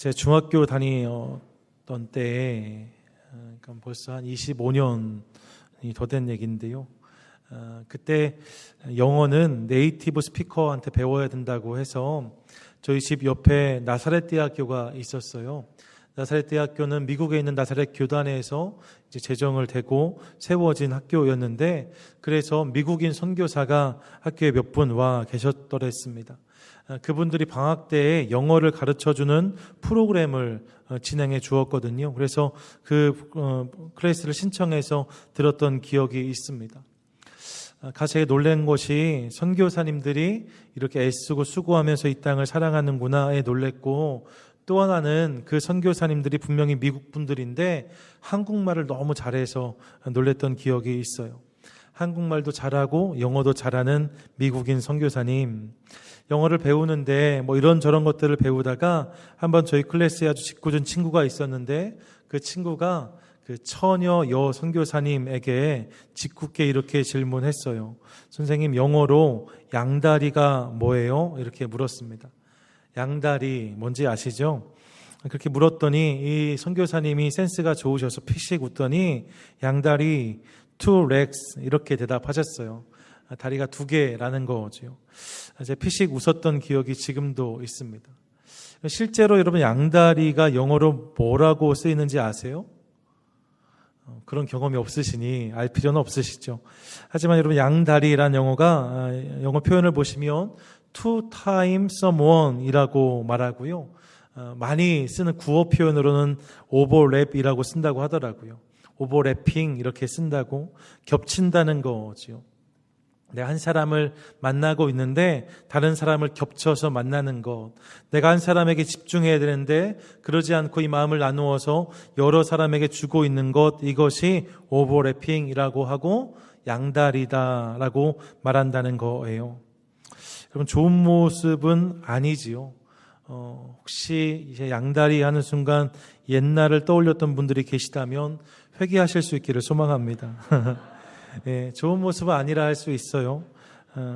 제 중학교 다니던 때에 그러니까 벌써 한 25년이 더 된 얘기인데요. 그때 영어는 네이티브 스피커한테 배워야 된다고 해서 저희 집 옆에 나사렛 대학교가 있었어요. 나사렛 대학교는 미국에 있는 나사렛 교단에서 이제 제정을 되고 세워진 학교였는데, 그래서 미국인 선교사가 학교에 몇 분 와 계셨더랬습니다. 그분들이 방학 때에 영어를 가르쳐주는 프로그램을 진행해 주었거든요. 그래서 그 클래스를 신청해서 들었던 기억이 있습니다. 가장 놀란 것이 선교사님들이 이렇게 애쓰고 수고하면서 이 땅을 사랑하는구나에 놀랬고, 또 하나는 그 선교사님들이 분명히 미국 분들인데 한국말을 너무 잘해서 놀랬던 기억이 있어요. 한국말도 잘하고 영어도 잘하는 미국인 선교사님, 영어를 배우는데 뭐 이런저런 것들을 배우다가 한번 저희 클래스에 아주 짓궂은 친구가 있었는데, 그 친구가 그 처녀 여 선교사님에게 짓궂게 이렇게 질문했어요. 선생님, 영어로 양다리가 뭐예요? 이렇게 물었습니다. 양다리 뭔지 아시죠? 그렇게 물었더니 이 선교사님이 센스가 좋으셔서 피식 웃더니 양다리 two legs 이렇게 대답하셨어요. 다리가 두 개라는 거죠. 이제 피식 웃었던 기억이 지금도 있습니다. 실제로 여러분, 양다리가 영어로 뭐라고 쓰이는지 아세요? 그런 경험이 없으시니 알 필요는 없으시죠. 하지만 여러분, 양다리란 영어가 영어 표현을 보시면 two times someone 이라고 말하고요. 많이 쓰는 구어 표현으로는 overlap이라고 쓴다고 하더라고요. overlapping 이렇게 쓴다고, 겹친다는 거죠. 내가 한 사람을 만나고 있는데 다른 사람을 겹쳐서 만나는 것, 내가 한 사람에게 집중해야 되는데 그러지 않고 이 마음을 나누어서 여러 사람에게 주고 있는 것, 이것이 오버래핑이라고 하고 양다리다라고 말한다는 거예요. 여러분, 좋은 모습은 아니지요. 혹시 이제 양다리 하는 순간 옛날을 떠올렸던 분들이 계시다면 회개하실 수 있기를 소망합니다. 네, 좋은 모습은 아니라 할 수 있어요.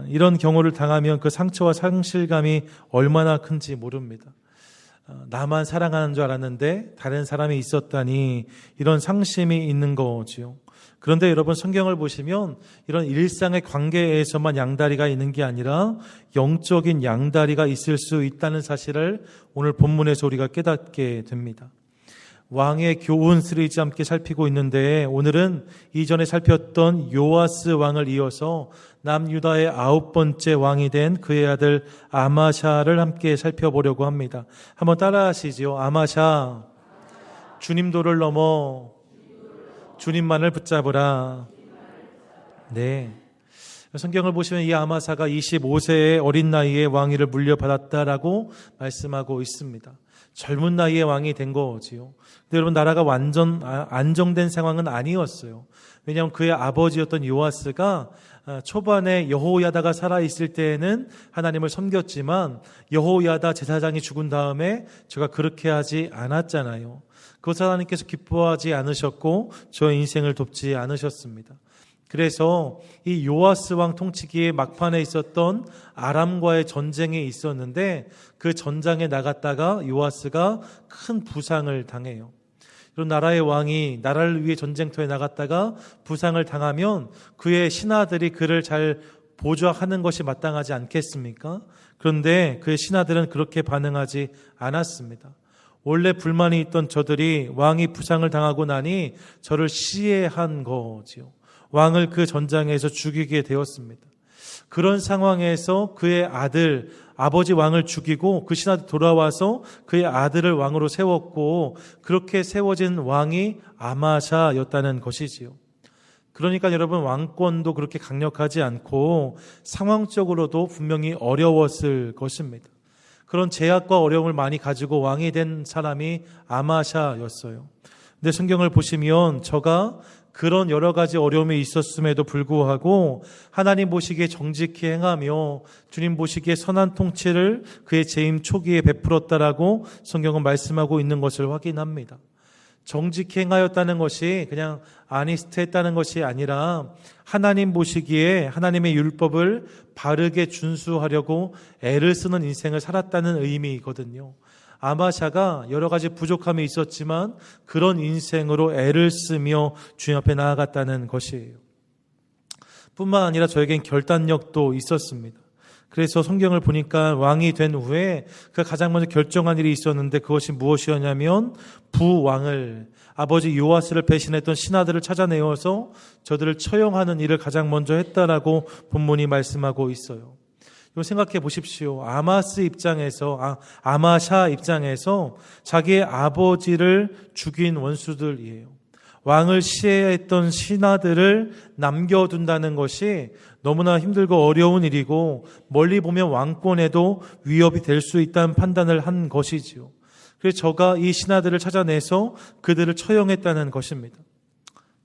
이런 경우를 당하면 그 상처와 상실감이 얼마나 큰지 모릅니다. 나만 사랑하는 줄 알았는데 다른 사람이 있었다니, 이런 상심이 있는 거지요. 그런데 여러분, 성경을 보시면 이런 일상의 관계에서만 양다리가 있는 게 아니라 영적인 양다리가 있을 수 있다는 사실을 오늘 본문에서 우리가 깨닫게 됩니다. 왕의 교훈 시리즈 함께 살피고 있는데, 오늘은 이전에 살폈던 요아스 왕을 이어서 남유다의 9번째 왕이 된 그의 아들 아마샤를 함께 살펴보려고 합니다. 한번 따라 하시죠. 아마샤, 주님 도를 넘어 주님만을 붙잡으라. 네, 성경을 보시면 이 아마사가 25세의 어린 나이에 왕위를 물려받았다라고 말씀하고 있습니다. 젊은 나이에 왕이 된 거지요. 근데 여러분, 나라가 완전 안정된 상황은 아니었어요. 왜냐하면 그의 아버지였던 요아스가 초반에 여호야다가 살아있을 때에는 하나님을 섬겼지만 여호야다 제사장이 죽은 다음에 제가 그렇게 하지 않았잖아요. 그것을 하나님께서 기뻐하지 않으셨고 저의 인생을 돕지 않으셨습니다. 그래서 이 요아스 왕 통치기에 막판에 있었던 아람과의 전쟁이 있었는데, 그 전장에 나갔다가 요아스가 큰 부상을 당해요. 이런 나라의 왕이 나라를 위해 전쟁터에 나갔다가 부상을 당하면 그의 신하들이 그를 잘 보좌하는 것이 마땅하지 않겠습니까? 그런데 그의 신하들은 그렇게 반응하지 않았습니다. 원래 불만이 있던 저들이 왕이 부상을 당하고 나니 저를 시해한 거지요. 왕을 그 전장에서 죽이게 되었습니다. 그런 상황에서 그의 아들, 아버지 왕을 죽이고 그 신하들 돌아와서 그의 아들을 왕으로 세웠고, 그렇게 세워진 왕이 아마샤였다는 것이지요. 그러니까 여러분, 왕권도 그렇게 강력하지 않고 상황적으로도 분명히 어려웠을 것입니다. 그런 제약과 어려움을 많이 가지고 왕이 된 사람이 아마샤였어요. 근데 성경을 보시면 저가 그런 여러 가지 어려움이 있었음에도 불구하고 하나님 보시기에 정직히 행하며 주님 보시기에 선한 통치를 그의 재임 초기에 베풀었다라고 성경은 말씀하고 있는 것을 확인합니다. 정직히 행하였다는 것이 그냥 아니스트했다는 것이 아니라 하나님 보시기에 하나님의 율법을 바르게 준수하려고 애를 쓰는 인생을 살았다는 의미거든요. 아마샤가 여러 가지 부족함이 있었지만 그런 인생으로 애를 쓰며 주님 앞에 나아갔다는 것이에요. 뿐만 아니라 저에겐 결단력도 있었습니다. 그래서 성경을 보니까 왕이 된 후에 그가 가장 먼저 결정한 일이 있었는데 그것이 무엇이었냐면 부왕을, 아버지 요아스를 배신했던 신하들을 찾아내어서 저들을 처형하는 일을 가장 먼저 했다라고 본문이 말씀하고 있어요. 생각해 보십시오. 아마샤 입장에서 자기의 아버지를 죽인 원수들이에요. 왕을 시해했던 신하들을 남겨둔다는 것이 너무나 힘들고 어려운 일이고 멀리 보면 왕권에도 위협이 될 수 있다는 판단을 한 것이지요. 그래서 저가 이 신하들을 찾아내서 그들을 처형했다는 것입니다.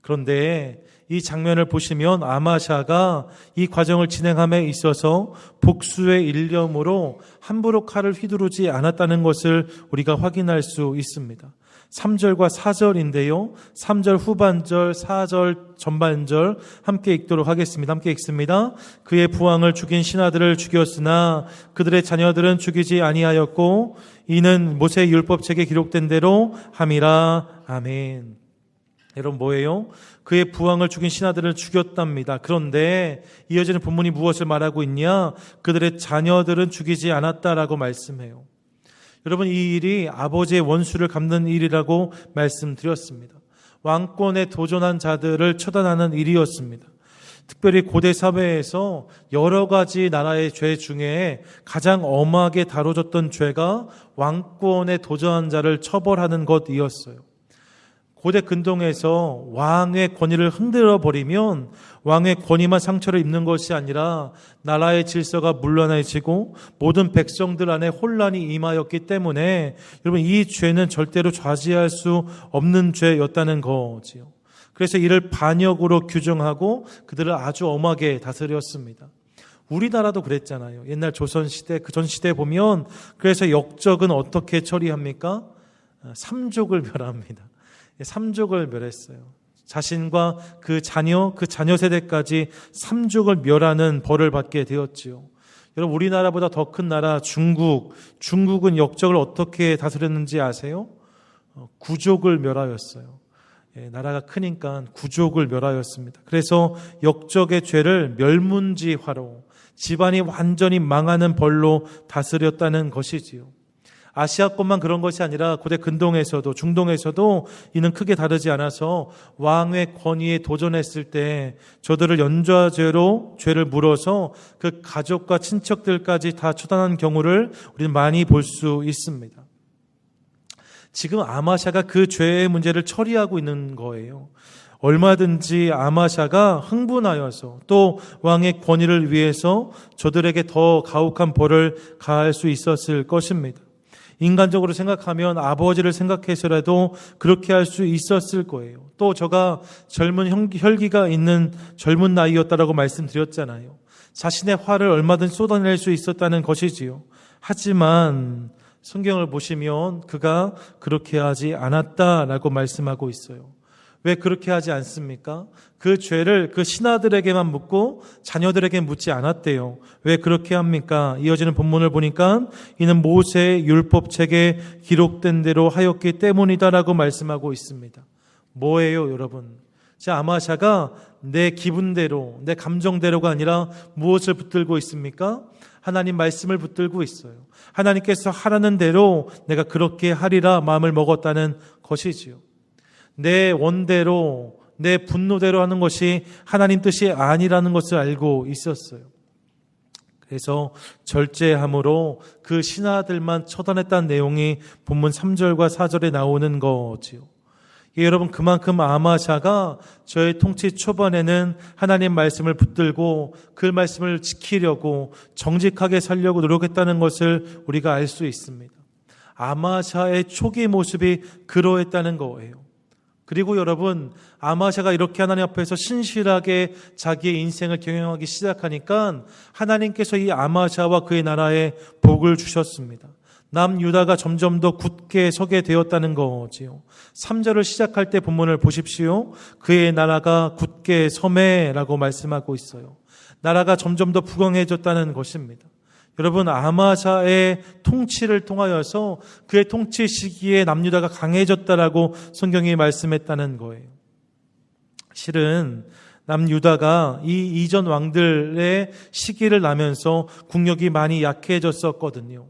그런데 이 장면을 보시면 아마샤가 이 과정을 진행함에 있어서 복수의 일념으로 함부로 칼을 휘두르지 않았다는 것을 우리가 확인할 수 있습니다. 3절과 4절인데요. 3절 후반절, 4절 전반절 함께 읽도록 하겠습니다. 함께 읽습니다. 그의 부왕을 죽인 신하들을 죽였으나 그들의 자녀들은 죽이지 아니하였고 이는 모세의 율법책에 기록된 대로 함이라. 아멘. 여러분 뭐예요? 그의 부왕을 죽인 신하들을 죽였답니다. 그런데 이어지는 본문이 무엇을 말하고 있냐? 그들의 자녀들은 죽이지 않았다라고 말씀해요. 여러분 이 일이 아버지의 원수를 갚는 일이라고 말씀드렸습니다. 왕권에 도전한 자들을 처단하는 일이었습니다. 특별히 고대 사회에서 여러 가지 나라의 죄 중에 가장 엄하게 다뤄졌던 죄가 왕권에 도전한 자를 처벌하는 것이었어요. 고대 근동에서 왕의 권위를 흔들어 버리면 왕의 권위만 상처를 입는 것이 아니라 나라의 질서가 문란해지고 모든 백성들 안에 혼란이 임하였기 때문에 여러분 이 죄는 절대로 좌지할 수 없는 죄였다는 거지요. 그래서 이를 반역으로 규정하고 그들을 아주 엄하게 다스렸습니다. 우리나라도 그랬잖아요. 옛날 조선시대, 그 전 시대에 보면 그래서 역적은 어떻게 처리합니까? 삼족을 멸합니다. 삼족을 멸했어요. 자신과 그 자녀 세대까지 삼족을 멸하는 벌을 받게 되었지요. 여러분 우리나라보다 더 큰 나라 중국은 역적을 어떻게 다스렸는지 아세요? 구족을 멸하였어요. 나라가 크니까 구족을 멸하였습니다. 그래서 역적의 죄를 멸문지화로 집안이 완전히 망하는 벌로 다스렸다는 것이지요. 아시아권만 그런 것이 아니라 고대 근동에서도 중동에서도 이는 크게 다르지 않아서 왕의 권위에 도전했을 때 저들을 연좌죄로 죄를 물어서 그 가족과 친척들까지 다 처단한 경우를 우리는 많이 볼 수 있습니다. 지금 아마샤가 그 죄의 문제를 처리하고 있는 거예요. 얼마든지 아마샤가 흥분하여서 또 왕의 권위를 위해서 저들에게 더 가혹한 벌을 가할 수 있었을 것입니다. 인간적으로 생각하면 아버지를 생각해서라도 그렇게 할 수 있었을 거예요. 또 저가 젊은 혈기가 있는 젊은 나이였다라고 말씀드렸잖아요. 자신의 화를 얼마든지 쏟아낼 수 있었다는 것이지요. 하지만 성경을 보시면 그가 그렇게 하지 않았다라고 말씀하고 있어요. 왜 그렇게 하지 않습니까? 그 죄를 그 신하들에게만 묻고 자녀들에게 묻지 않았대요. 왜 그렇게 합니까? 이어지는 본문을 보니까 이는 모세의 율법책에 기록된 대로 하였기 때문이다라고 말씀하고 있습니다. 뭐예요, 여러분? 아마샤가 내 기분대로, 내 감정대로가 아니라 무엇을 붙들고 있습니까? 하나님 말씀을 붙들고 있어요. 하나님께서 하라는 대로 내가 그렇게 하리라 마음을 먹었다는 것이지요. 내 원대로, 내 분노대로 하는 것이 하나님 뜻이 아니라는 것을 알고 있었어요. 그래서 절제함으로 그 신하들만 처단했다는 내용이 본문 3절과 4절에 나오는 거지요. 여러분 그만큼 아마샤가 저의 통치 초반에는 하나님 말씀을 붙들고 그 말씀을 지키려고 정직하게 살려고 노력했다는 것을 우리가 알 수 있습니다. 아마샤의 초기 모습이 그러했다는 거예요. 그리고 여러분 아마샤가 이렇게 하나님 앞에서 신실하게 자기의 인생을 경영하기 시작하니까 하나님께서 이 아마샤와 그의 나라에 복을 주셨습니다. 남유다가 점점 더 굳게 서게 되었다는 거지요. 3절을 시작할 때 본문을 보십시오. 그의 나라가 굳게 서매라고 말씀하고 있어요. 나라가 점점 더 부강해졌다는 것입니다. 여러분, 아마샤의 통치를 통하여서 그의 통치 시기에 남유다가 강해졌다라고 성경이 말씀했다는 거예요. 실은 남유다가 이 이전 왕들의 시기를 나면서 국력이 많이 약해졌었거든요.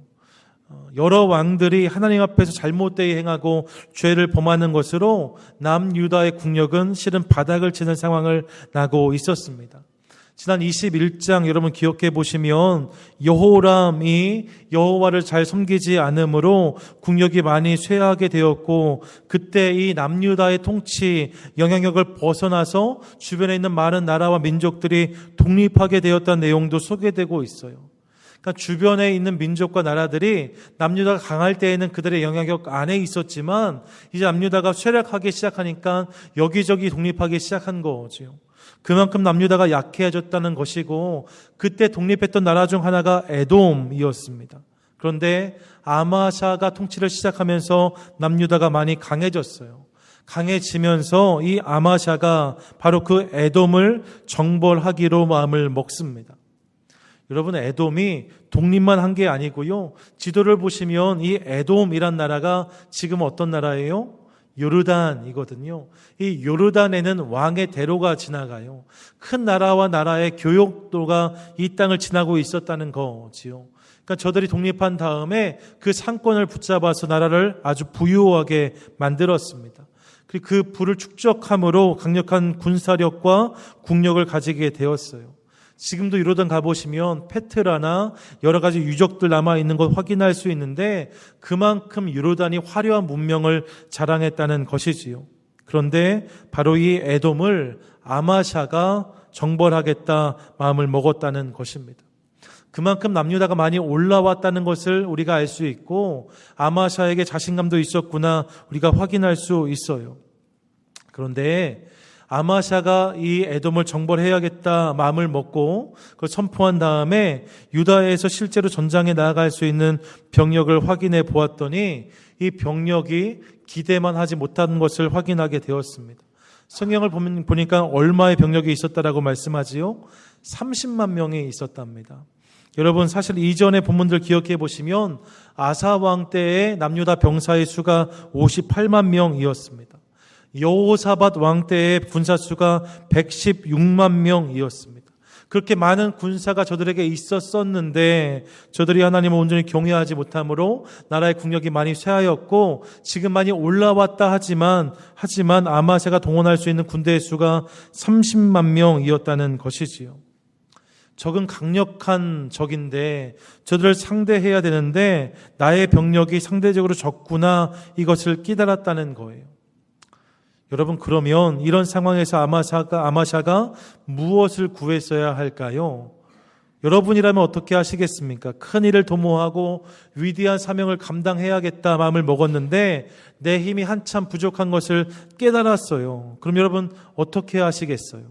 여러 왕들이 하나님 앞에서 잘못되게 행하고 죄를 범하는 것으로 남유다의 국력은 실은 바닥을 치는 상황을 나고 있었습니다. 지난 21장 여러분 기억해 보시면 여호람이 여호와를 잘 섬기지 않으므로 국력이 많이 쇠하게 되었고, 그때 이 남유다의 통치 영향력을 벗어나서 주변에 있는 많은 나라와 민족들이 독립하게 되었다는 내용도 소개되고 있어요. 그러니까 주변에 있는 민족과 나라들이 남유다가 강할 때에는 그들의 영향력 안에 있었지만, 이제 남유다가 쇠락하기 시작하니까 여기저기 독립하기 시작한 거죠. 그만큼 남유다가 약해졌다는 것이고, 그때 독립했던 나라 중 하나가 에돔이었습니다. 그런데 아마샤가 통치를 시작하면서 남유다가 많이 강해졌어요. 강해지면서 이 아마샤가 바로 그 에돔을 정벌하기로 마음을 먹습니다. 여러분, 에돔이 독립만 한 게 아니고요, 지도를 보시면 이 에돔이란 나라가 지금 어떤 나라예요? 요르단이거든요. 이 요르단에는 왕의 대로가 지나가요. 큰 나라와 나라의 교역도가 이 땅을 지나고 있었다는 거지요. 그러니까 저들이 독립한 다음에 그 상권을 붙잡아서 나라를 아주 부유하게 만들었습니다. 그리고 그 부를 축적함으로 강력한 군사력과 국력을 가지게 되었어요. 지금도 요르단 가보시면 페트라나 여러 가지 유적들 남아있는 것 확인할 수 있는데, 그만큼 요르단이 화려한 문명을 자랑했다는 것이지요. 그런데 바로 이 에돔을 아마샤가 정벌하겠다 마음을 먹었다는 것입니다. 그만큼 남유다가 많이 올라왔다는 것을 우리가 알 수 있고, 아마샤에게 자신감도 있었구나 우리가 확인할 수 있어요. 그런데 아마샤가 이 에돔을 정벌해야겠다 마음을 먹고 그걸 선포한 다음에 유다에서 실제로 전장에 나아갈 수 있는 병력을 확인해 보았더니 이 병력이 기대만 하지 못하는 것을 확인하게 되었습니다. 성경을 보니까 얼마의 병력이 있었다라고 말씀하지요? 30만 명이 있었답니다. 여러분, 사실 이전의 본문들 기억해 보시면 아사 왕 때의 남유다 병사의 수가 58만 명이었습니다. 여호사밧 왕 때의 군사 수가 116만 명이었습니다. 그렇게 많은 군사가 저들에게 있었었는데 저들이 하나님을 온전히 경외하지 못함으로 나라의 국력이 많이 쇠하였고, 지금 많이 올라왔다 하지만 아마샤가 동원할 수 있는 군대의 수가 30만 명이었다는 것이지요. 적은 강력한 적인데 저들을 상대해야 되는데 나의 병력이 상대적으로 적구나, 이것을 깨달았다는 거예요. 여러분, 그러면 이런 상황에서 아마샤가 무엇을 구했어야 할까요? 여러분이라면 어떻게 하시겠습니까? 큰 일을 도모하고 위대한 사명을 감당해야겠다 마음을 먹었는데 내 힘이 한참 부족한 것을 깨달았어요. 그럼 여러분 어떻게 하시겠어요?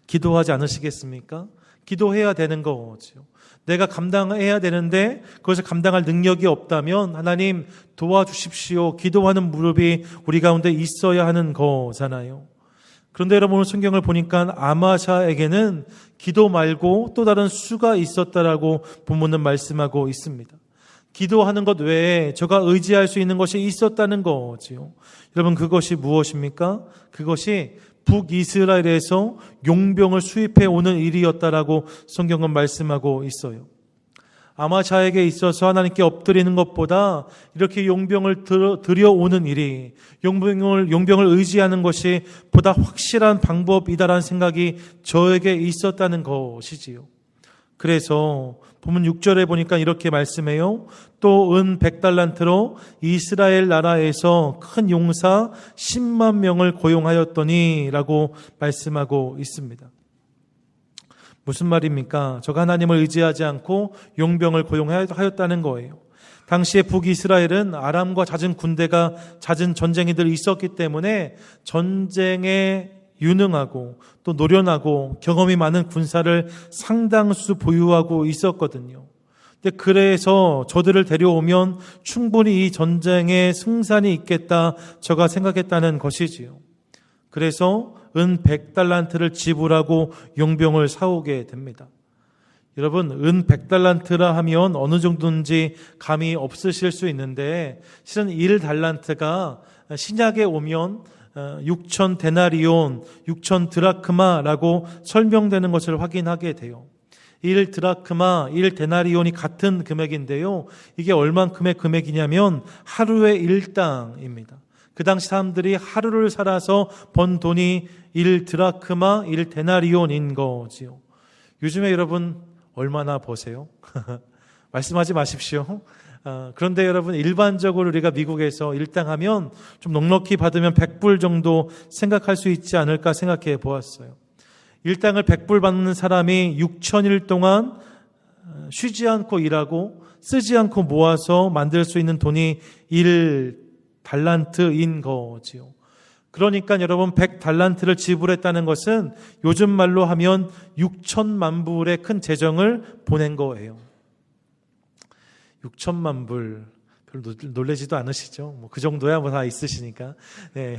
기도하지 않으시겠습니까? 기도해야 되는 거죠. 내가 감당해야 되는데 그것을 감당할 능력이 없다면 하나님 도와주십시오. 기도하는 무릎이 우리 가운데 있어야 하는 거잖아요. 그런데 여러분, 오늘 성경을 보니까 아마샤에게는 기도 말고 또 다른 수가 있었다라고 본문은 말씀하고 있습니다. 기도하는 것 외에 저가 의지할 수 있는 것이 있었다는 거지요. 여러분, 그것이 무엇입니까? 그것이 북이스라엘에서 용병을 수입해 오는 일이었다라고 성경은 말씀하고 있어요. 아마샤에게 있어서 하나님께 엎드리는 것보다 이렇게 용병을 들여오는 일이, 용병을 의지하는 것이 보다 확실한 방법이다라는 생각이 저에게 있었다는 것이지요. 그래서 본문 6절에 보니까 이렇게 말씀해요. 또 은 100달란트로 이스라엘 나라에서 큰 용사 10만 명을 고용하였더니 라고 말씀하고 있습니다. 무슨 말입니까? 저가 하나님을 의지하지 않고 용병을 고용하였다는 거예요. 당시에 북이스라엘은 아람과 잦은 군대가, 잦은 전쟁이들이 있었기 때문에 전쟁에 유능하고 또 노련하고 경험이 많은 군사를 상당수 보유하고 있었거든요. 근데 그래서 저들을 데려오면 충분히 이 전쟁에 승산이 있겠다 저가 생각했다는 것이지요. 그래서 은 100달란트를 지불하고 용병을 사오게 됩니다. 여러분, 은 100달란트라 하면 어느 정도인지 감이 없으실 수 있는데, 실은 1달란트가 신약에 오면 6천 데나리온, 6천 드라크마라고 설명되는 것을 확인하게 돼요. 1 드라크마, 1 데나리온이 같은 금액인데요. 이게 얼만큼의 금액이냐면 하루의 1당입니다. 그 당시 사람들이 하루를 살아서 번 돈이 1 드라크마, 1 데나리온인 거지요. 요즘에 여러분 얼마나 버세요? 말씀하지 마십시오. 그런데 여러분, 일반적으로 우리가 미국에서 일당하면 좀 넉넉히 받으면 100불 정도 생각할 수 있지 않을까 생각해 보았어요. 일당을 100불 받는 사람이 6천일 동안 쉬지 않고 일하고 쓰지 않고 모아서 만들 수 있는 돈이 1달란트인 거지요. 그러니까 여러분, 100달란트를 지불했다는 것은 요즘 말로 하면 6천만 불의 큰 재정을 보낸 거예요. 6천만 불, 별로 놀라지도 않으시죠? 그 정도야 다 있으시니까. 네.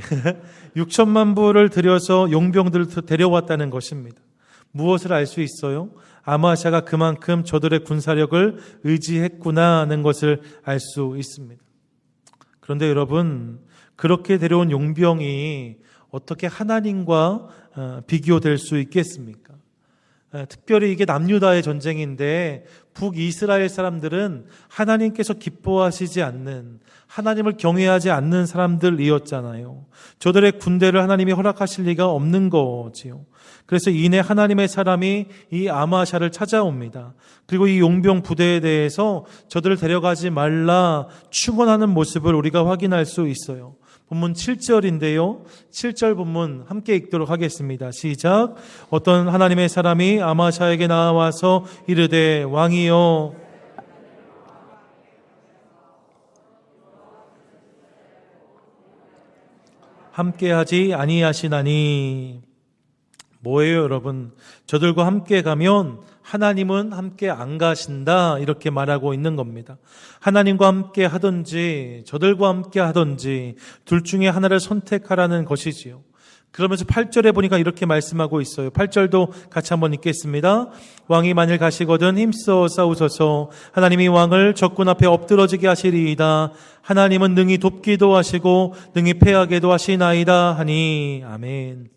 6천만 불을 들여서 용병들을 데려왔다는 것입니다. 무엇을 알 수 있어요? 아마샤가 그만큼 저들의 군사력을 의지했구나 하는 것을 알 수 있습니다. 그런데 여러분, 그렇게 데려온 용병이 어떻게 하나님과 비교될 수 있겠습니까? 특별히 이게 남유다의 전쟁인데 북이스라엘 사람들은 하나님께서 기뻐하시지 않는, 하나님을 경외하지 않는 사람들이었잖아요. 저들의 군대를 하나님이 허락하실 리가 없는 거지요. 그래서 이내 하나님의 사람이 이 아마샤를 찾아옵니다. 그리고 이 용병 부대에 대해서 저들을 데려가지 말라 축원하는 모습을 우리가 확인할 수 있어요. 본문 7절인데요. 7절 본문 함께 읽도록 하겠습니다. 시작. 어떤 하나님의 사람이 아마샤에게 나와서 이르되 왕이여, 함께하지 아니하시나니. 뭐예요, 여러분? 저들과 함께 가면 하나님은 함께 안 가신다, 이렇게 말하고 있는 겁니다. 하나님과 함께 하든지 저들과 함께 하든지 둘 중에 하나를 선택하라는 것이지요. 그러면서 8절에 보니까 이렇게 말씀하고 있어요. 8절도 같이 한번 읽겠습니다. 왕이 만일 가시거든 힘써 싸우소서. 하나님이 왕을 적군 앞에 엎드러지게 하시리이다. 하나님은 능히 돕기도 하시고 능히 패하게도 하시나이다 하니. 아멘.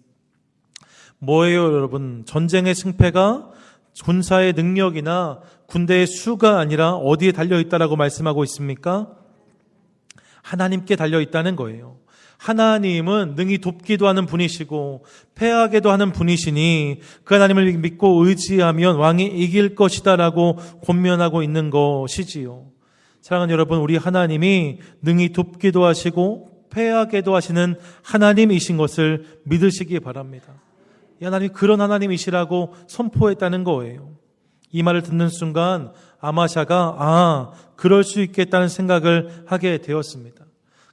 뭐예요, 여러분? 전쟁의 승패가 군사의 능력이나 군대의 수가 아니라 어디에 달려있다라고 말씀하고 있습니까? 하나님께 달려있다는 거예요. 하나님은 능히 돕기도 하는 분이시고 패하게도 하는 분이시니 그 하나님을 믿고 의지하면 왕이 이길 것이다라고 권면하고 있는 것이지요. 사랑하는 여러분, 우리 하나님이 능히 돕기도 하시고 패하게도 하시는 하나님이신 것을 믿으시기 바랍니다. 이 하나님이 그런 하나님이시라고 선포했다는 거예요. 이 말을 듣는 순간 아마샤가 그럴 수 있겠다는 생각을 하게 되었습니다.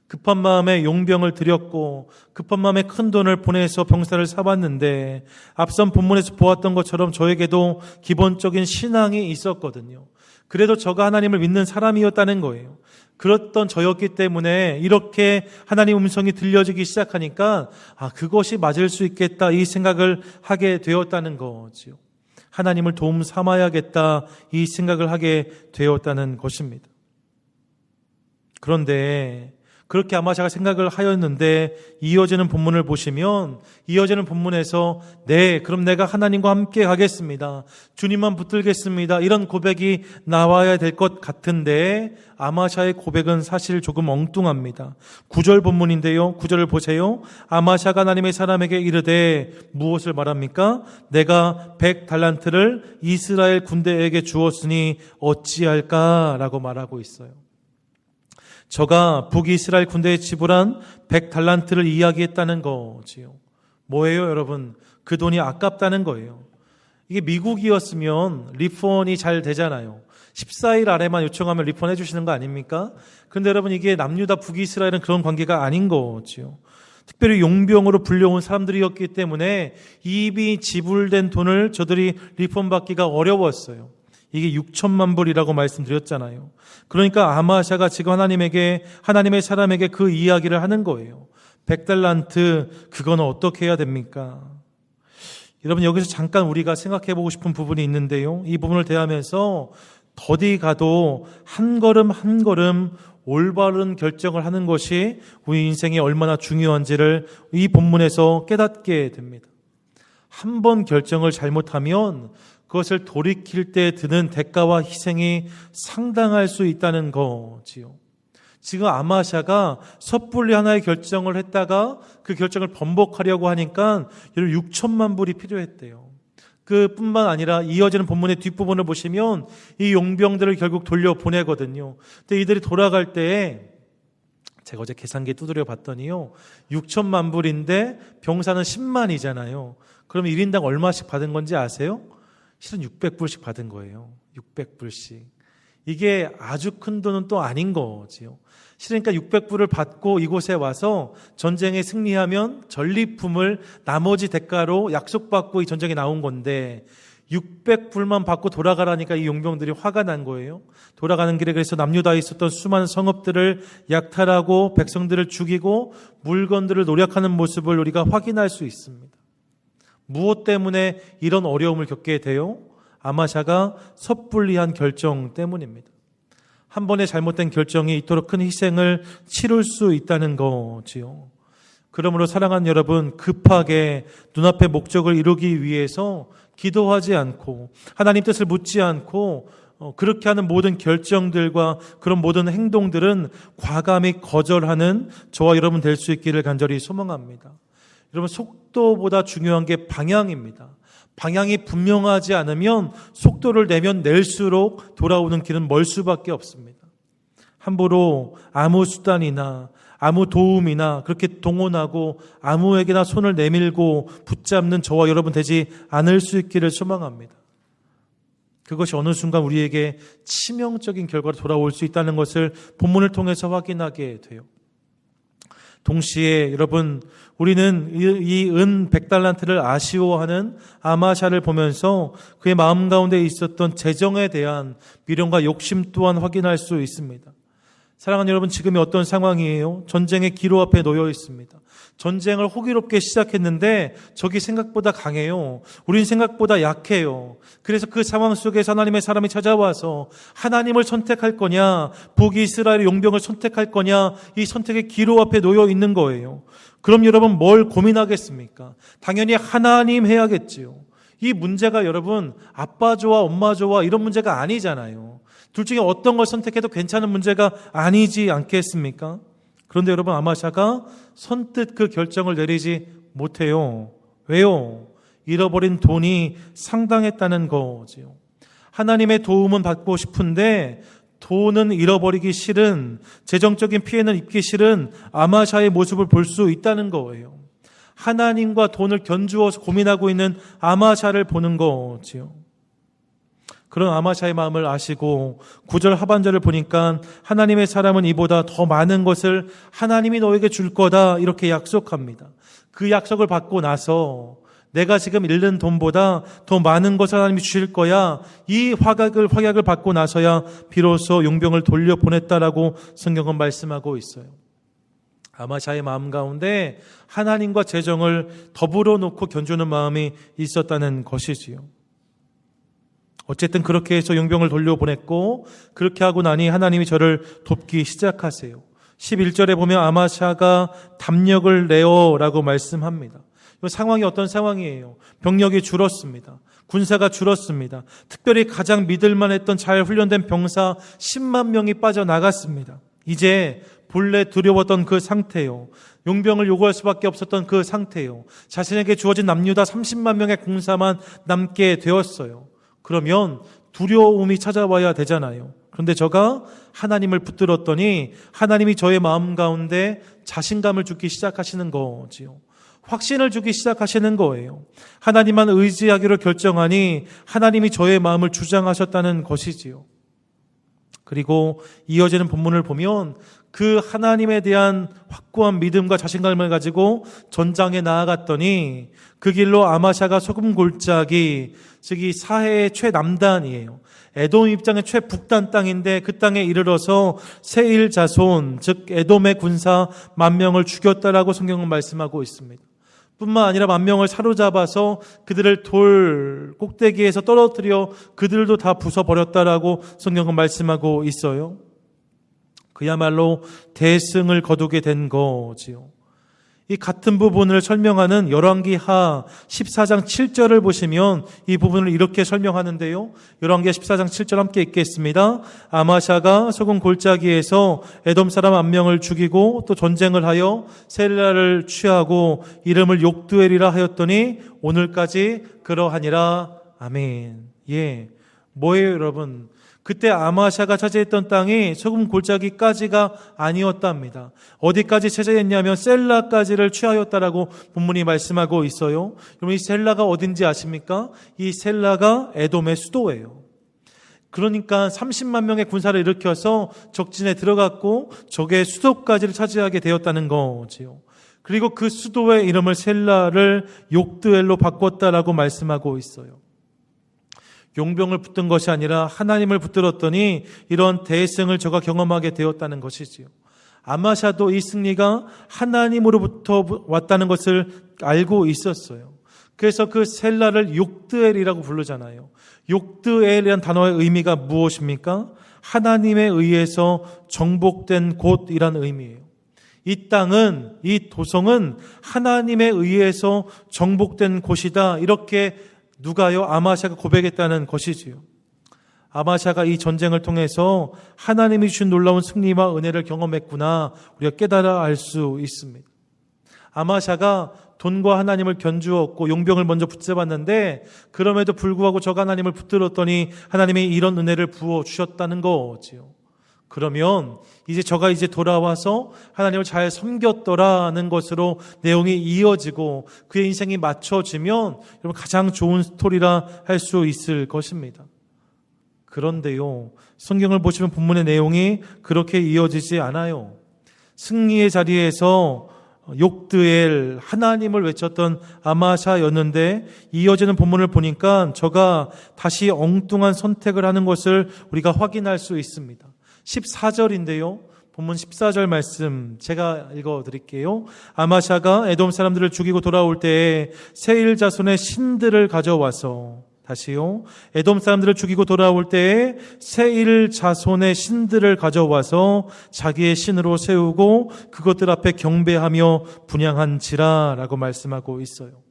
급한 마음에 용병을 들였고 급한 마음에 큰 돈을 보내서 병사를 사봤는데 앞선 본문에서 보았던 것처럼 저에게도 기본적인 신앙이 있었거든요. 그래도 저가 하나님을 믿는 사람이었다는 거예요. 그렇던 저였기 때문에 이렇게 하나님 음성이 들려지기 시작하니까 그것이 맞을 수 있겠다, 이 생각을 하게 되었다는 거지요. 하나님을 도움 삼아야겠다, 이 생각을 하게 되었다는 것입니다. 그런데 그렇게 아마샤가 생각을 하였는데 이어지는 본문을 보시면 이어지는 본문에서 그럼 내가 하나님과 함께 가겠습니다, 주님만 붙들겠습니다, 이런 고백이 나와야 될 것 같은데 아마샤의 고백은 사실 조금 엉뚱합니다. 9절 본문인데요. 9절을 보세요. 아마샤가 하나님의 사람에게 이르되 무엇을 말합니까? 내가 100달란트를 이스라엘 군대에게 주었으니 어찌할까? 라고 말하고 있어요. 저가 북이스라엘 군대에 지불한 100달란트를 이야기했다는 거지요. 뭐예요, 여러분? 그 돈이 아깝다는 거예요. 이게 미국이었으면 리펀이 잘 되잖아요. 14일 아래만 요청하면 리펀 해주시는 거 아닙니까? 그런데 여러분, 이게 남유다 북이스라엘은 그런 관계가 아닌 거지요. 특별히 용병으로 불려온 사람들이었기 때문에 이미 지불된 돈을 저들이 리펀 받기가 어려웠어요. 이게 6천만 불이라고 말씀드렸잖아요. 그러니까 아마샤가 지금 하나님의 사람에게 그 이야기를 하는 거예요. 100달란트, 그건 어떻게 해야 됩니까? 여러분, 여기서 잠깐 우리가 생각해 보고 싶은 부분이 있는데요. 이 부분을 대하면서 더디 가도 한 걸음 한 걸음 올바른 결정을 하는 것이 우리 인생에 얼마나 중요한지를 이 본문에서 깨닫게 됩니다. 한 번 결정을 잘못하면 그것을 돌이킬 때 드는 대가와 희생이 상당할 수 있다는 거지요. 지금 아마샤가 섣불리 하나의 결정을 했다가 그 결정을 번복하려고 하니까 6천만 불이 필요했대요. 그뿐만 아니라 이어지는 본문의 뒷부분을 보시면 이 용병들을 결국 돌려보내거든요. 근데 이들이 돌아갈 때에 제가 어제 계산기 두드려 봤더니요, 6천만 불인데 병사는 10만이잖아요. 그럼 1인당 얼마씩 받은 건지 아세요? 실은 600불씩 받은 거예요. 600불씩. 이게 아주 큰 돈은 또 아닌 거지요. 그러니까 600불을 받고 이곳에 와서 전쟁에 승리하면 전리품을 나머지 대가로 약속받고 이 전쟁에 나온 건데 600불만 받고 돌아가라니까 이 용병들이 화가 난 거예요. 돌아가는 길에 그래서 남유다에 있었던 수많은 성읍들을 약탈하고 백성들을 죽이고 물건들을 노력하는 모습을 우리가 확인할 수 있습니다. 무엇 때문에 이런 어려움을 겪게 돼요? 아마샤가 섣불리 한 결정 때문입니다. 한 번의 잘못된 결정이 이토록 큰 희생을 치룰 수 있다는 거지요. 그러므로 사랑하는 여러분, 급하게 눈앞의 목적을 이루기 위해서 기도하지 않고 하나님 뜻을 묻지 않고 그렇게 하는 모든 결정들과 그런 모든 행동들은 과감히 거절하는 저와 여러분 될 수 있기를 간절히 소망합니다. 여러분, 속도보다 중요한 게 방향입니다. 방향이 분명하지 않으면 속도를 내면 낼수록 돌아오는 길은 멀 수밖에 없습니다. 함부로 아무 수단이나 아무 도움이나 그렇게 동원하고 아무에게나 손을 내밀고 붙잡는 저와 여러분 되지 않을 수 있기를 소망합니다. 그것이 어느 순간 우리에게 치명적인 결과로 돌아올 수 있다는 것을 본문을 통해서 확인하게 돼요. 동시에 여러분, 우리는 이 은 100달란트를 아쉬워하는 아마샤를 보면서 그의 마음 가운데 있었던 재정에 대한 미련과 욕심 또한 확인할 수 있습니다. 사랑하는 여러분, 지금이 어떤 상황이에요? 전쟁의 기로 앞에 놓여 있습니다. 전쟁을 호기롭게 시작했는데 적이 생각보다 강해요. 우린 생각보다 약해요. 그래서 그 상황 속에서 하나님의 사람이 찾아와서 하나님을 선택할 거냐, 북이스라엘의 용병을 선택할 거냐, 이 선택의 기로 앞에 놓여 있는 거예요. 그럼 여러분 뭘 고민하겠습니까? 당연히 하나님 해야겠지요. 이 문제가 여러분 아빠 좋아 엄마 좋아 이런 문제가 아니잖아요. 둘 중에 어떤 걸 선택해도 괜찮은 문제가 아니지 않겠습니까? 그런데 여러분, 아마샤가 선뜻 그 결정을 내리지 못해요. 왜요? 잃어버린 돈이 상당했다는 거지요. 하나님의 도움은 받고 싶은데 돈은 잃어버리기 싫은, 재정적인 피해는 입기 싫은 아마샤의 모습을 볼 수 있다는 거예요. 하나님과 돈을 견주어서 고민하고 있는 아마샤를 보는 거지요. 그런 아마샤의 마음을 아시고 9절 하반절을 보니까 하나님의 사람은 이보다 더 많은 것을 하나님이 너에게 줄 거다 이렇게 약속합니다. 그 약속을 받고 나서 내가 지금 잃는 돈보다 더 많은 것을 하나님이 주실 거야, 이 확약을 받고 나서야 비로소 용병을 돌려보냈다라고 성경은 말씀하고 있어요. 아마샤의 마음 가운데 하나님과 재정을 더불어 놓고 견주는 마음이 있었다는 것이지요. 어쨌든 그렇게 해서 용병을 돌려보냈고, 그렇게 하고 나니 하나님이 저를 돕기 시작하세요. 11절에 보면 아마샤가 담력을 내어라고 말씀합니다. 이 상황이 어떤 상황이에요? 병력이 줄었습니다. 군사가 줄었습니다. 특별히 가장 믿을만했던 잘 훈련된 병사 10만 명이 빠져나갔습니다. 이제 본래 두려웠던 그 상태요, 용병을 요구할 수밖에 없었던 그 상태요, 자신에게 주어진 남유다 30만 명의 군사만 남게 되었어요. 그러면 두려움이 찾아와야 되잖아요. 그런데 저가 하나님을 붙들었더니 하나님이 저의 마음 가운데 자신감을 주기 시작하시는 거지요. 확신을 주기 시작하시는 거예요. 하나님만 의지하기로 결정하니 하나님이 저의 마음을 주장하셨다는 것이지요. 그리고 이어지는 본문을 보면 그 하나님에 대한 확고한 믿음과 자신감을 가지고 전장에 나아갔더니 그 길로 아마샤가 소금 골짜기, 즉 이 사해의 최남단이에요. 에돔 입장의 최북단 땅인데 그 땅에 이르러서 세일 자손, 즉 에돔의 군사 10,000명을 죽였다라고 성경은 말씀하고 있습니다. 뿐만 아니라 10,000명을 사로잡아서 그들을 돌 꼭대기에서 떨어뜨려 그들도 다 부숴버렸다라고 성경은 말씀하고 있어요. 그야말로 대승을 거두게 된 거지요. 이 같은 부분을 설명하는 열왕기하 14장 7절을 보시면 이 부분을 이렇게 설명하는데요. 열왕기하 14장 7절 함께 읽겠습니다. 아마샤가 소금 골짜기에서 에돔 사람 10,000명을 죽이고 또 전쟁을 하여 셀라를 취하고 이름을 욕두엘이라 하였더니 오늘까지 그러하니라. 아멘. 예, 뭐예요 여러분? 그때 아마샤가 차지했던 땅이 소금 골짜기까지가 아니었답니다. 어디까지 차지했냐면 셀라까지를 취하였다라고 본문이 말씀하고 있어요. 여러분, 이 셀라가 어딘지 아십니까? 이 셀라가 에돔의 수도예요. 그러니까 30만 명의 군사를 일으켜서 적진에 들어갔고 적의 수도까지를 차지하게 되었다는 거지요. 그리고 그 수도의 이름을 셀라를 욕드엘로 바꿨다라고 말씀하고 있어요. 용병을 붙든 것이 아니라 하나님을 붙들었더니 이런 대승을 저가 경험하게 되었다는 것이지요. 아마샤도 이 승리가 하나님으로부터 왔다는 것을 알고 있었어요. 그래서 그 셀라를 욕드엘이라고 부르잖아요. 욕드엘이라는 단어의 의미가 무엇입니까? 하나님에 의해서 정복된 곳이란 의미예요. 이 땅은, 이 도성은 하나님에 의해서 정복된 곳이다. 이렇게 누가요? 아마샤가 고백했다는 것이지요. 아마샤가 이 전쟁을 통해서 하나님이 주신 놀라운 승리와 은혜를 경험했구나 우리가 깨달아 알 수 있습니다. 아마샤가 돈과 하나님을 견주었고 용병을 먼저 붙잡았는데 그럼에도 불구하고 저가 하나님을 붙들었더니 하나님이 이런 은혜를 부어주셨다는 거지요. 그러면 저가 돌아와서 하나님을 잘 섬겼더라는 것으로 내용이 이어지고 그의 인생이 맞춰지면 여러분 가장 좋은 스토리라 할 수 있을 것입니다. 그런데요, 성경을 보시면 본문의 내용이 그렇게 이어지지 않아요. 승리의 자리에서 욕드엘 하나님을 외쳤던 아마샤였는데 이어지는 본문을 보니까 저가 다시 엉뚱한 선택을 하는 것을 우리가 확인할 수 있습니다. 14절인데요. 본문 14절 말씀 제가 읽어드릴게요. 아마샤가 에돔 사람들을 죽이고 돌아올 때에 세일 자손의 신들을 가져와서 다시요. 에돔 사람들을 죽이고 돌아올 때에 세일 자손의 신들을 가져와서 자기의 신으로 세우고 그것들 앞에 경배하며 분향한지라 라고 말씀하고 있어요.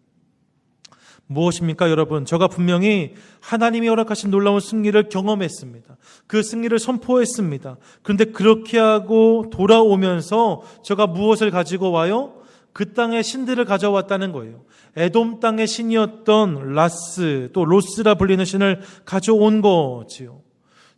무엇입니까 여러분? 저가 분명히 하나님이 허락하신 놀라운 승리를 경험했습니다. 그 승리를 선포했습니다. 그런데 그렇게 하고 돌아오면서 저가 무엇을 가지고 와요? 그 땅의 신들을 가져왔다는 거예요. 에돔 땅의 신이었던 라스 또 로스라 불리는 신을 가져온 거지요.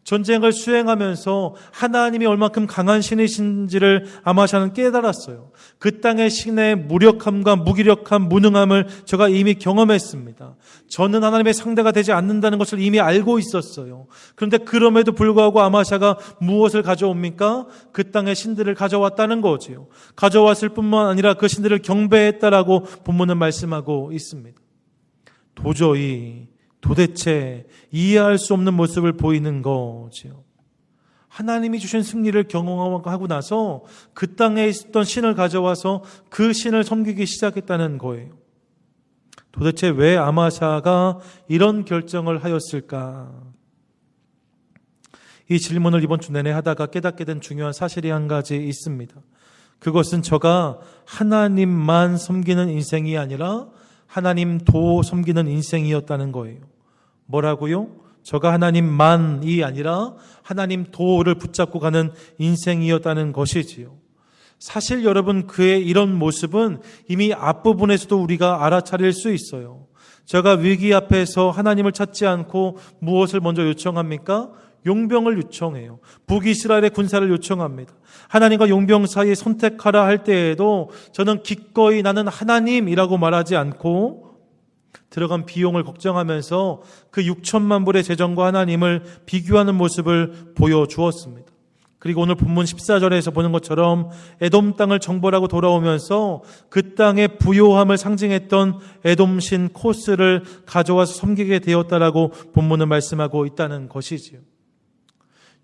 전쟁을 수행하면서 하나님이 얼만큼 강한 신이신지를 아마샤는 깨달았어요. 그 땅의 신의 무력함과 무기력함, 무능함을 제가 이미 경험했습니다. 저는 하나님의 상대가 되지 않는다는 것을 이미 알고 있었어요. 그런데 그럼에도 불구하고 아마샤가 무엇을 가져옵니까? 그 땅의 신들을 가져왔다는 거지요. 가져왔을 뿐만 아니라 그 신들을 경배했다라고 본문은 말씀하고 있습니다. 도대체 이해할 수 없는 모습을 보이는 거지요. 하나님이 주신 승리를 경험하고 나서 그 땅에 있었던 신을 가져와서 그 신을 섬기기 시작했다는 거예요. 도대체 왜 아마샤가 이런 결정을 하였을까? 이 질문을 이번 주 내내 하다가 깨닫게 된 중요한 사실이 한 가지 있습니다. 그것은 저가 하나님만 섬기는 인생이 아니라 하나님 도 섬기는 인생이었다는 거예요. 뭐라고요? 저가 하나님만이 아니라 하나님 도를 붙잡고 가는 인생이었다는 것이지요. 사실 여러분 그의 이런 모습은 이미 앞부분에서도 우리가 알아차릴 수 있어요. 제가 위기 앞에서 하나님을 찾지 않고 무엇을 먼저 요청합니까? 용병을 요청해요. 북이스라엘의 군사를 요청합니다. 하나님과 용병 사이에 선택하라 할 때에도 저는 기꺼이 나는 하나님이라고 말하지 않고 들어간 비용을 걱정하면서 그 6천만 불의 재정과 하나님을 비교하는 모습을 보여주었습니다. 그리고 오늘 본문 14절에서 보는 것처럼 에돔 땅을 정벌하고 돌아오면서 그 땅의 부요함을 상징했던 에돔신 코스를 가져와서 섬기게 되었다라고 본문은 말씀하고 있다는 것이지요.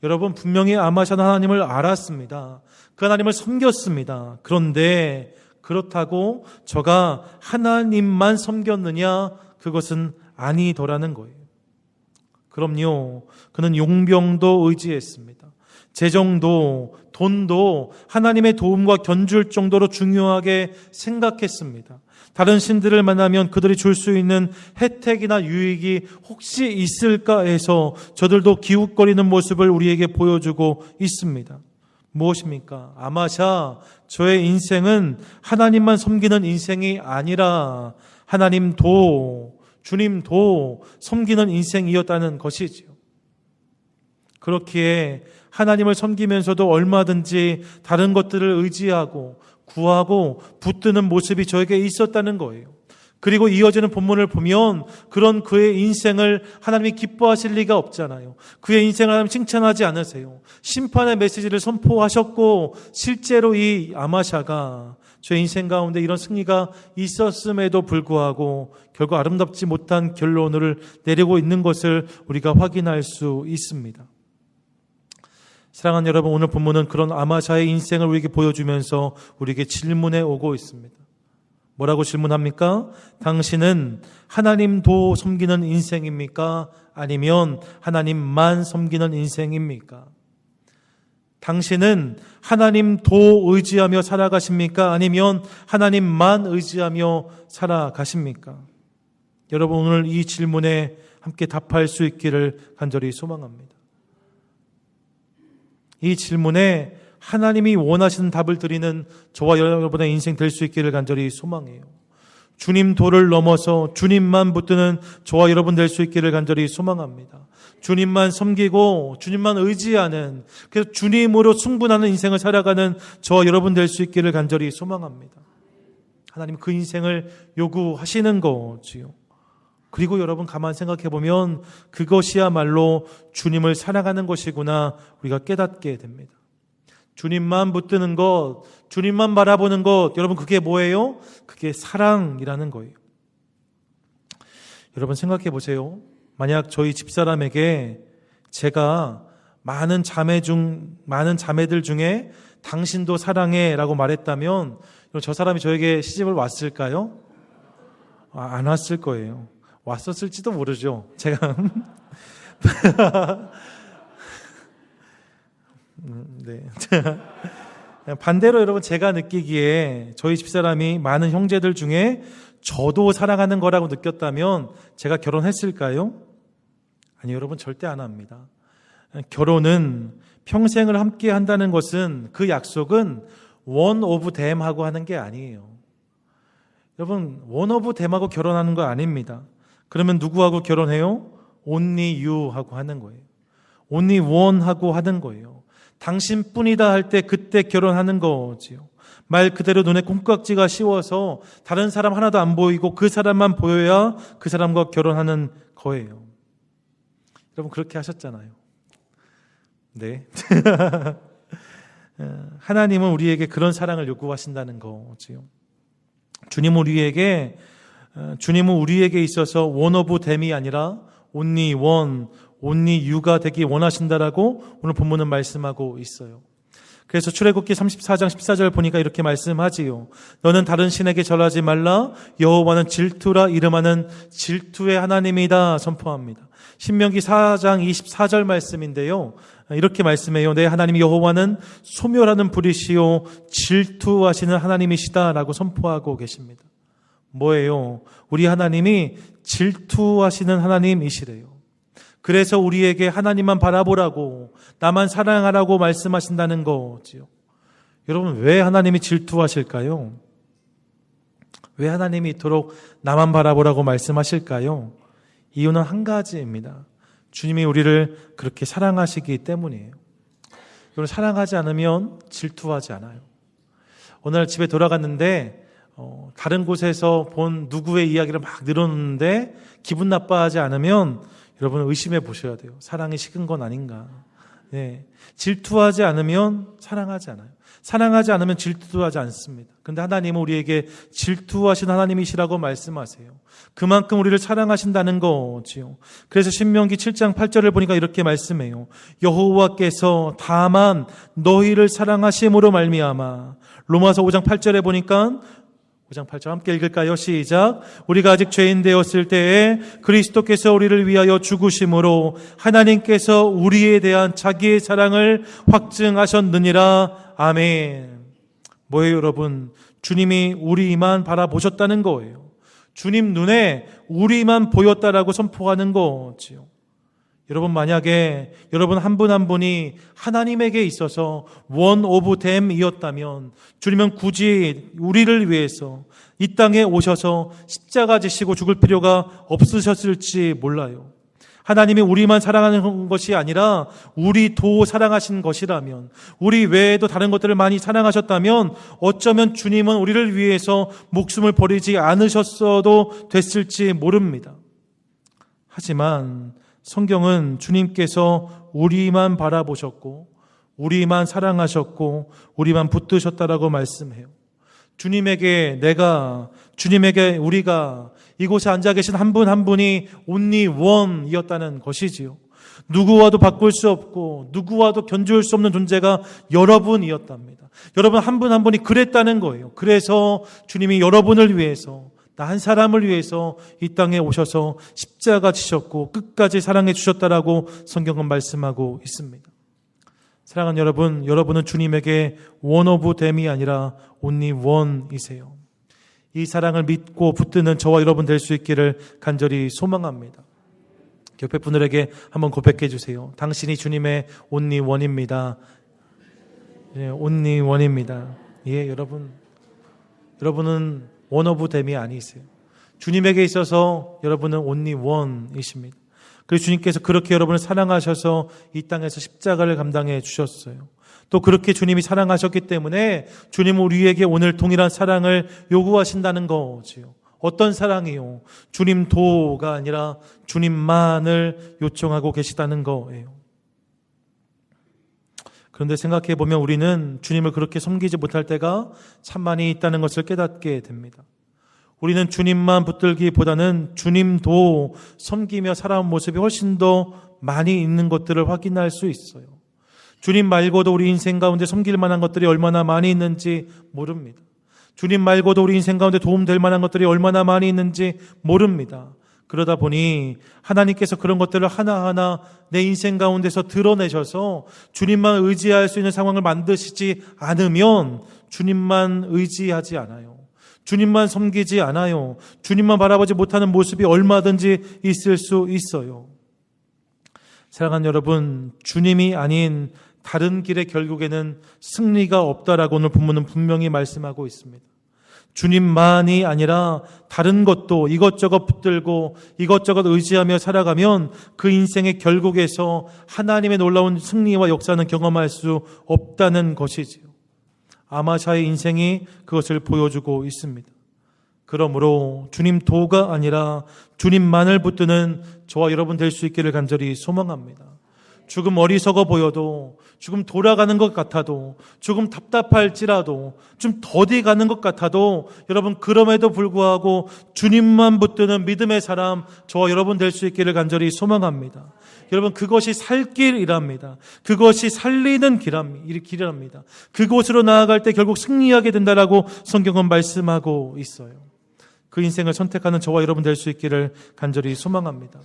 여러분 분명히 아마샤는 하나님을 알았습니다. 그 하나님을 섬겼습니다. 그런데 그렇다고 저가 하나님만 섬겼느냐? 그것은 아니더라는 거예요. 그럼요. 그는 용병도 의지했습니다. 재정도, 돈도 하나님의 도움과 견줄 정도로 중요하게 생각했습니다. 다른 신들을 만나면 그들이 줄 수 있는 혜택이나 유익이 혹시 있을까 해서 저들도 기웃거리는 모습을 우리에게 보여주고 있습니다. 무엇입니까? 아마샤, 저의 인생은 하나님만 섬기는 인생이 아니라 하나님도, 주님도 섬기는 인생이었다는 것이지요. 그렇기에 하나님을 섬기면서도 얼마든지 다른 것들을 의지하고 구하고 붙드는 모습이 저에게 있었다는 거예요. 그리고 이어지는 본문을 보면 그런 그의 인생을 하나님이 기뻐하실 리가 없잖아요. 그의 인생을 하나님 칭찬하지 않으세요. 심판의 메시지를 선포하셨고 실제로 이 아마샤가 저 인생 가운데 이런 승리가 있었음에도 불구하고 결국 아름답지 못한 결론을 내리고 있는 것을 우리가 확인할 수 있습니다. 사랑하는 여러분, 오늘 본문은 그런 아마샤의 인생을 우리에게 보여주면서 우리에게 질문해 오고 있습니다. 뭐라고 질문합니까? 당신은 하나님도 섬기는 인생입니까? 아니면 하나님만 섬기는 인생입니까? 당신은 하나님도 의지하며 살아가십니까? 아니면 하나님만 의지하며 살아가십니까? 여러분, 오늘 이 질문에 함께 답할 수 있기를 간절히 소망합니다. 이 질문에 하나님이 원하시는 답을 드리는 저와 여러분의 인생 될 수 있기를 간절히 소망해요. 주님 도를 넘어서 주님만 붙드는 저와 여러분 될 수 있기를 간절히 소망합니다. 주님만 섬기고 주님만 의지하는, 그래서 주님으로 승분하는 인생을 살아가는 저와 여러분 될 수 있기를 간절히 소망합니다. 하나님 그 인생을 요구하시는 거지요. 그리고 여러분 가만 생각해 보면 그것이야말로 주님을 사랑하는 것이구나 우리가 깨닫게 됩니다. 주님만 붙드는 것, 주님만 바라보는 것, 여러분 그게 뭐예요? 그게 사랑이라는 거예요. 여러분 생각해 보세요. 만약 저희 집사람에게 제가 많은 자매들 중에 당신도 사랑해 라고 말했다면 저 사람이 저에게 시집을 왔을까요? 안 왔을 거예요. 왔었을지도 모르죠. 제가 네. 반대로 여러분 제가 느끼기에 저희 집사람이 많은 형제들 중에 저도 사랑하는 거라고 느꼈다면 제가 결혼했을까요? 아니, 여러분 절대 안 합니다. 결혼은 평생을 함께 한다는 것은 그 약속은 one of them 하고 하는 게 아니에요. 여러분 one of them 하고 결혼하는 거 아닙니다. 그러면 누구하고 결혼해요? only you 하고 하는 거예요. only one 하고 하는 거예요. 당신뿐이다 할 때 그때 결혼하는 거지요. 말 그대로 눈에 콩깍지가 씌워서 다른 사람 하나도 안 보이고 그 사람만 보여야 그 사람과 결혼하는 거예요. 여러분 그렇게 하셨잖아요. 네. 하나님은 우리에게 그런 사랑을 요구하신다는 거지요. 주님은 우리에게 있어서 one of them이 아니라 only one, only you가 되기 원하신다라고 오늘 본문은 말씀하고 있어요. 그래서 출애굽기 34장 14절 보니까 이렇게 말씀하지요. 너는 다른 신에게 절하지 말라. 여호와는 질투라 이름하는 질투의 하나님이다 선포합니다. 신명기 4장 24절 말씀인데요. 이렇게 말씀해요. 내 하나님 여호와는 소멸하는 불이시요 질투하시는 하나님이시다라고 선포하고 계십니다. 뭐예요? 우리 하나님이 질투하시는 하나님이시래요. 그래서 우리에게 하나님만 바라보라고, 나만 사랑하라고 말씀하신다는 거지요. 여러분 왜 하나님이 질투하실까요? 왜 하나님이 이토록 나만 바라보라고 말씀하실까요? 이유는 한 가지입니다. 주님이 우리를 그렇게 사랑하시기 때문이에요. 여러분 사랑하지 않으면 질투하지 않아요. 오늘 집에 돌아갔는데 다른 곳에서 본 누구의 이야기를 막 늘어놓는데 기분 나빠하지 않으면 여러분 의심해 보셔야 돼요. 사랑이 식은 건 아닌가. 네. 질투하지 않으면 사랑하지 않아요. 사랑하지 않으면 질투도 하지 않습니다. 그런데 하나님은 우리에게 질투하신 하나님이시라고 말씀하세요. 그만큼 우리를 사랑하신다는 거지요. 그래서 신명기 7장 8절을 보니까 이렇게 말씀해요. 여호와께서 다만 너희를 사랑하심으로 말미암아 로마서 5장 8절에 보니까 5장 8절 함께 읽을까요? 시작. 우리가 아직 죄인 되었을 때에 그리스도께서 우리를 위하여 죽으심으로 하나님께서 우리에 대한 자기의 사랑을 확증하셨느니라. 아멘. 뭐예요, 여러분? 주님이 우리만 바라보셨다는 거예요. 주님 눈에 우리만 보였다라고 선포하는 거지요. 여러분, 만약에 여러분 한 분 한 분이 하나님에게 있어서 원 오브 댐이었다면 주님은 굳이 우리를 위해서 이 땅에 오셔서 십자가 지시고 죽을 필요가 없으셨을지 몰라요. 하나님이 우리만 사랑하는 것이 아니라 우리도 사랑하신 것이라면, 우리 외에도 다른 것들을 많이 사랑하셨다면 어쩌면 주님은 우리를 위해서 목숨을 버리지 않으셨어도 됐을지 모릅니다. 하지만 성경은 주님께서 우리만 바라보셨고 우리만 사랑하셨고 우리만 붙드셨다라고 말씀해요. 주님에게 우리가 이곳에 앉아 계신 한 분 한 분이 only one이었다는 것이지요. 누구와도 바꿀 수 없고 누구와도 견줄 수 없는 존재가 여러분이었답니다. 여러분 한 분 한 분이 그랬다는 거예요. 그래서 주님이 여러분을 위해서, 나 한 사람을 위해서 이 땅에 오셔서 십자가 지셨고 끝까지 사랑해 주셨다라고 성경은 말씀하고 있습니다. 사랑하는 여러분, 여러분은 주님에게 one of them이 아니라 only one이세요. 이 사랑을 믿고 붙드는 저와 여러분 될 수 있기를 간절히 소망합니다. 옆에 분들에게 한번 고백해 주세요. 당신이 주님의 only one입니다. only one입니다. 예, 여러분은 one of them이 아니세요. 주님에게 있어서 여러분은 only one이십니다. 그래서 주님께서 그렇게 여러분을 사랑하셔서 이 땅에서 십자가를 감당해 주셨어요. 또 그렇게 주님이 사랑하셨기 때문에 주님은 우리에게 오늘 동일한 사랑을 요구하신다는 거지요. 어떤 사랑이요? 주님도가 아니라 주님만을 요청하고 계시다는 거예요. 그런데 생각해 보면 우리는 주님을 그렇게 섬기지 못할 때가 참 많이 있다는 것을 깨닫게 됩니다. 우리는 주님만 붙들기보다는 주님도 섬기며 살아온 모습이 훨씬 더 많이 있는 것들을 확인할 수 있어요. 주님 말고도 우리 인생 가운데 섬길 만한 것들이 얼마나 많이 있는지 모릅니다. 주님 말고도 우리 인생 가운데 도움될 만한 것들이 얼마나 많이 있는지 모릅니다. 그러다 보니 하나님께서 그런 것들을 하나하나 내 인생 가운데서 드러내셔서 주님만 의지할 수 있는 상황을 만드시지 않으면 주님만 의지하지 않아요. 주님만 섬기지 않아요. 주님만 바라보지 못하는 모습이 얼마든지 있을 수 있어요. 사랑하는 여러분, 주님이 아닌 다른 길에 결국에는 승리가 없다라고 오늘 본문은 분명히 말씀하고 있습니다. 주님만이 아니라 다른 것도 이것저것 붙들고 이것저것 의지하며 살아가면 그 인생의 결국에서 하나님의 놀라운 승리와 역사는 경험할 수 없다는 것이지요. 아마샤의 인생이 그것을 보여주고 있습니다. 그러므로 주님 도가 아니라 주님만을 붙드는 저와 여러분 될 수 있기를 간절히 소망합니다. 조금 어리석어 보여도, 조금 돌아가는 것 같아도, 조금 답답할지라도, 좀 더디 가는 것 같아도 여러분 그럼에도 불구하고 주님만 붙드는 믿음의 사람 저와 여러분 될 수 있기를 간절히 소망합니다. 여러분 그것이 살 길이랍니다. 그것이 살리는 길이랍니다. 그곳으로 나아갈 때 결국 승리하게 된다라고 성경은 말씀하고 있어요. 그 인생을 선택하는 저와 여러분 될 수 있기를 간절히 소망합니다.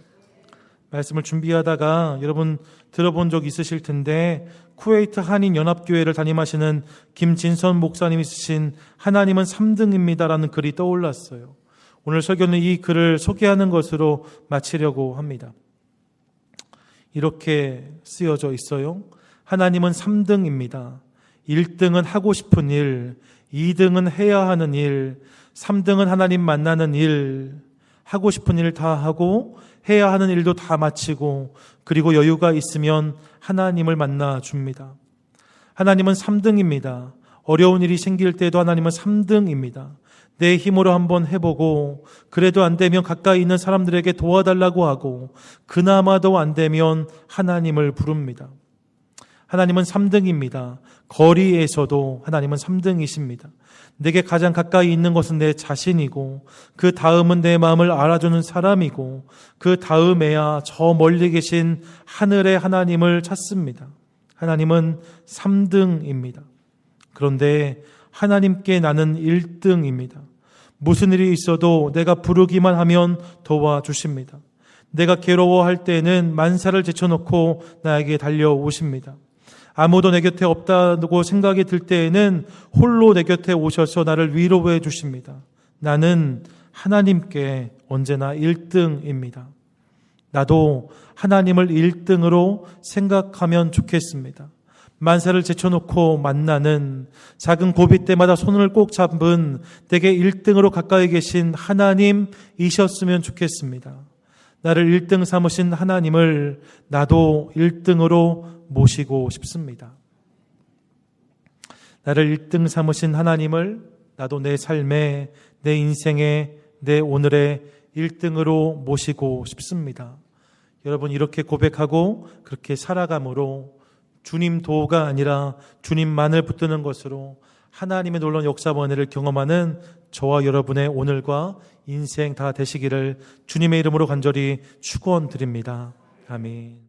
말씀을 준비하다가 여러분 들어본 적 있으실 텐데 쿠웨이트 한인연합교회를 담임하시는 김진선 목사님이 쓰신 하나님은 3등입니다라는 글이 떠올랐어요. 오늘 설교는 이 글을 소개하는 것으로 마치려고 합니다. 이렇게 쓰여져 있어요. 하나님은 3등입니다. 1등은 하고 싶은 일, 2등은 해야 하는 일, 3등은 하나님 만나는 일, 하고 싶은 일 다 하고 해야 하는 일도 다 마치고 그리고 여유가 있으면 하나님을 만나 줍니다. 하나님은 3등입니다. 어려운 일이 생길 때도 하나님은 3등입니다. 내 힘으로 한번 해보고 그래도 안 되면 가까이 있는 사람들에게 도와달라고 하고 그나마도 안 되면 하나님을 부릅니다. 하나님은 3등입니다. 거리에서도 하나님은 3등이십니다. 내게 가장 가까이 있는 것은 내 자신이고 그 다음은 내 마음을 알아주는 사람이고 그 다음에야 저 멀리 계신 하늘의 하나님을 찾습니다. 하나님은 3등입니다. 그런데 하나님께 나는 1등입니다. 무슨 일이 있어도 내가 부르기만 하면 도와주십니다. 내가 괴로워할 때에는 만사를 제쳐놓고 나에게 달려오십니다. 아무도 내 곁에 없다고 생각이 들 때에는 홀로 내 곁에 오셔서 나를 위로해 주십니다. 나는 하나님께 언제나 1등입니다. 나도 하나님을 1등으로 생각하면 좋겠습니다. 만사를 제쳐놓고 만나는 작은 고비 때마다 손을 꼭 잡은 내게 1등으로 가까이 계신 하나님이셨으면 좋겠습니다. 나를 1등 삼으신 하나님을 나도 1등으로 모시고 싶습니다. 나를 1등 삼으신 하나님을 나도 내 삶에, 내 인생에, 내 오늘의 1등으로 모시고 싶습니다. 여러분, 이렇게 고백하고 그렇게 살아감으로 주님 도가 아니라 주님만을 붙드는 것으로 하나님의 놀라운 역사와 은혜를 경험하는 저와 여러분의 오늘과 인생 다 되시기를 주님의 이름으로 간절히 축원드립니다. 아멘.